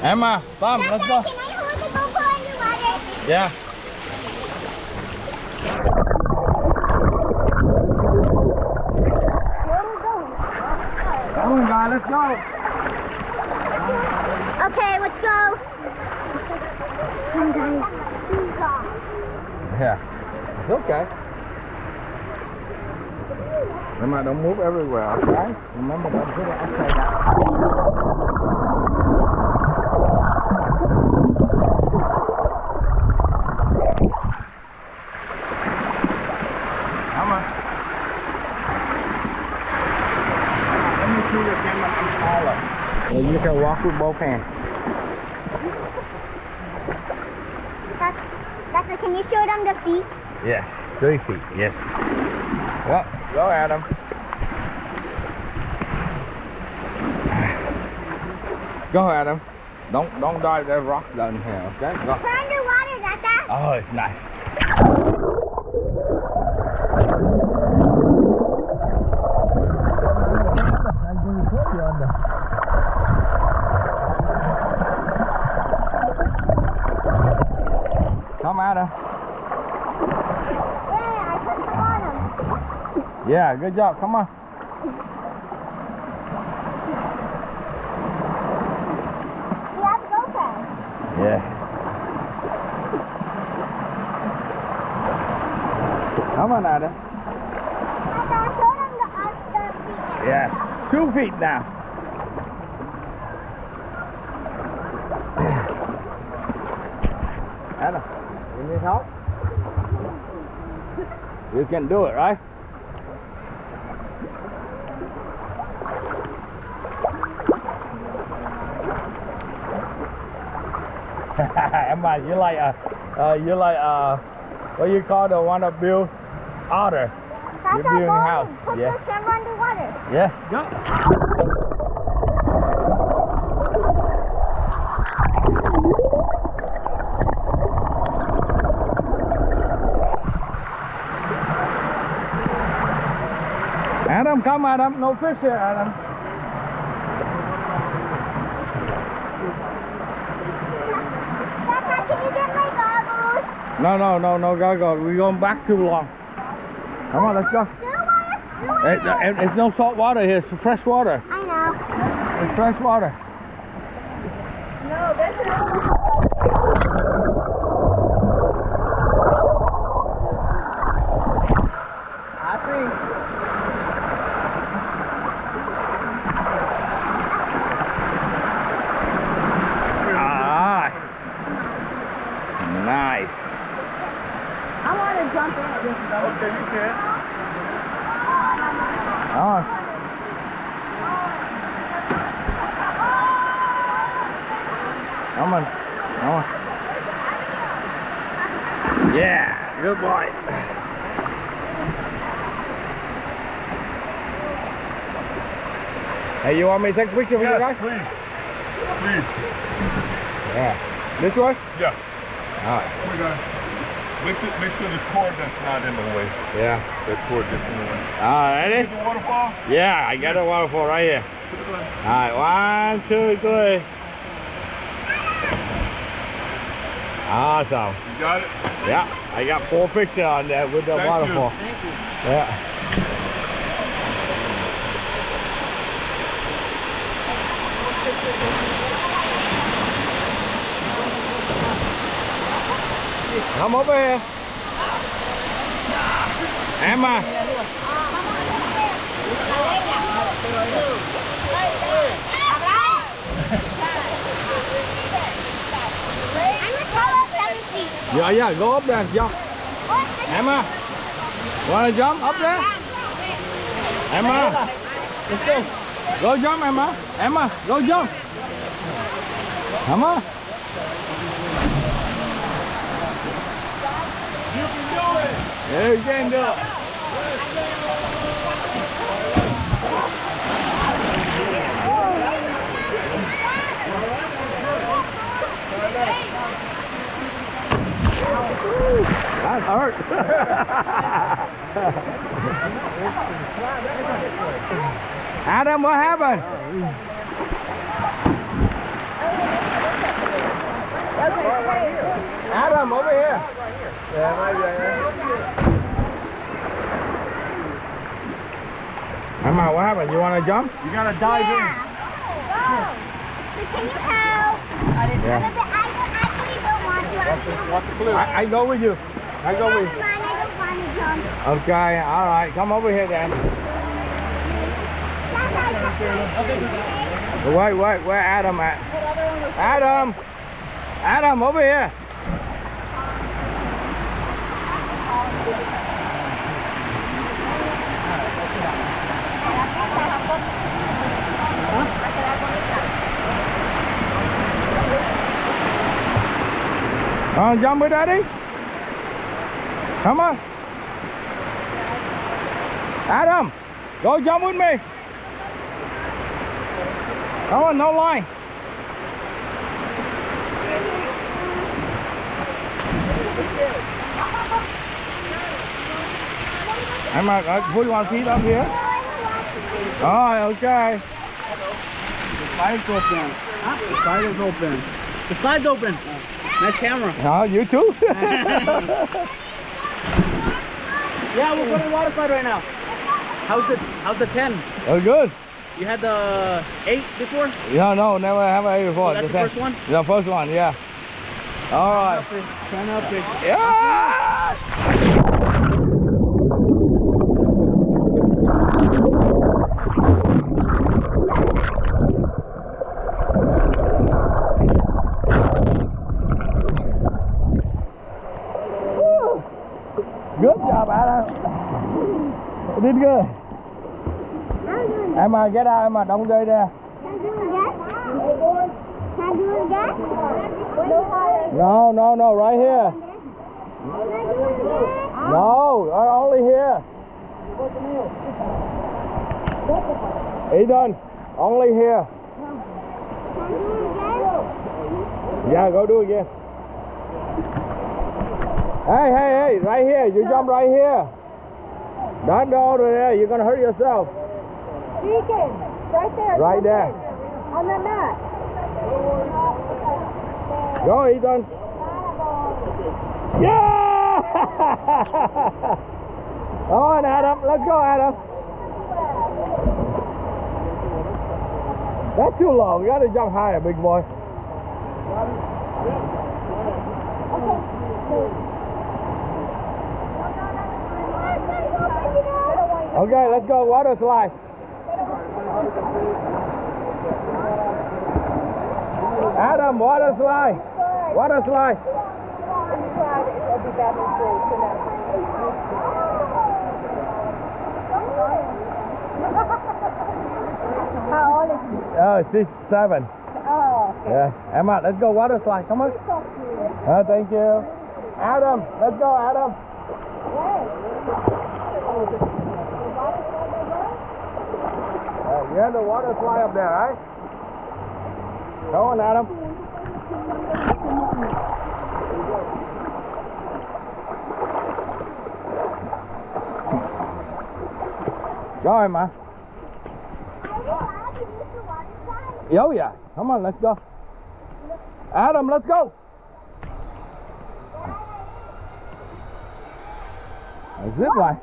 Emma, come, let's go. Can I hold the GoPro underwater? Yeah. Come on, guys, let's go. Okay, let's go. Come, guys. Yeah, it's okay. Remember, don't move everywhere, okay? Remember, don't put it upside down. Come on. Let me see your camera I'm taller. So you can walk with both hands. Doctor, can you show them the feet? Yes, 3 feet, yes. Well, go Adam. Go Adam. Don't dive that rock down here, okay? Go. We're underwater, Doctor. Oh, it's nice. Come Adam. Yeah, I touched the bottom. Yeah, good job. Come on. We have to go fast. Yeah. Come on, Adam. Doctor, show them the feet. Yes. 2 feet now. Adam, you need help? You can do it, right? Emma, you like what you call the one that build otter? You're Doctor, building go a house. and put Yeah. the camera underwater. Yes, go. Adam, come Adam. No fish here, Adam. Doctor, can you get my goggles? No goggles. We're going back too long. Come on, let's go. It's no salt water here. It's fresh water. I know. It's fresh water. No, this is... I see. Ah, nice. I want to jump in. Okay, you can. Oh. Come on. Come on. Yeah, good boy. Hey, you want me to take a picture of you guys? Please. Yeah. This way? Yeah. All right. We're gonna make sure the cord that's not in the way. Yeah. That cord gets in the way. All right, ready? See the waterfall? Yeah, I got a waterfall right here. All right, 1, 2, 3. Awesome. You got it? Yeah, I got 4 pictures on there with the Thank waterfall. you. Thank you. Yeah. Come over here. Emma. Yeah, go up there, jump. Emma, wanna jump up there? Emma, let's go. Go jump, Emma. Emma, go jump. Emma. You can do it. Yeah, you can do it. That hurt. Adam, what happened? Yeah, maybe. Emma, what happened? You want to jump? You gotta dive in. Go. But can you help? Yeah. I actually don't want to. What's the clue? I go with you. I go with you. I don't want to jump. Okay, all right. Come over here then. Wait, where Adam at? Adam, over here. Jump with Daddy. Come on. Adam, go jump with me. Come on, no line. Emma, put one feet up here. Oh, okay. The slide's open. Huh? The slide is open. The slide's open. Nice camera. Oh, you too? Yeah, we're going to the water slide right now. How's the 10? Oh, good. You had the 8 before? No, never have I before. Oh, that's the first one? The first one, yeah. All right. Turn up it. Yeah! Good job, Adam. You did good. Emma, get out, Emma. Don't go there. Can I do it again? Can I do it again? No, right here. Can I do it again? No, only here. Ethan, only here. Can I do it again? Yeah, go do it again. Hey, right here. You jump right here. Don't go over there. You're going to hurt yourself. Deacon, right there. Right there. On the mat. Go, Ethan. Yeah! Come on, Adam. Let's go, Adam. That's too low. You got to jump higher, big boy. Okay, let's go. Water slide. Adam, water slide. Water slide. How old is he? Oh, 6, 7. Oh. Yeah. Emma, let's go water slide. Come on. Thank you. Adam, let's go, Adam. You have the water slide up there, right? Come on, Adam. Go, Emma. Oh, yeah. Come on, let's go. Adam, let's go. Zip line.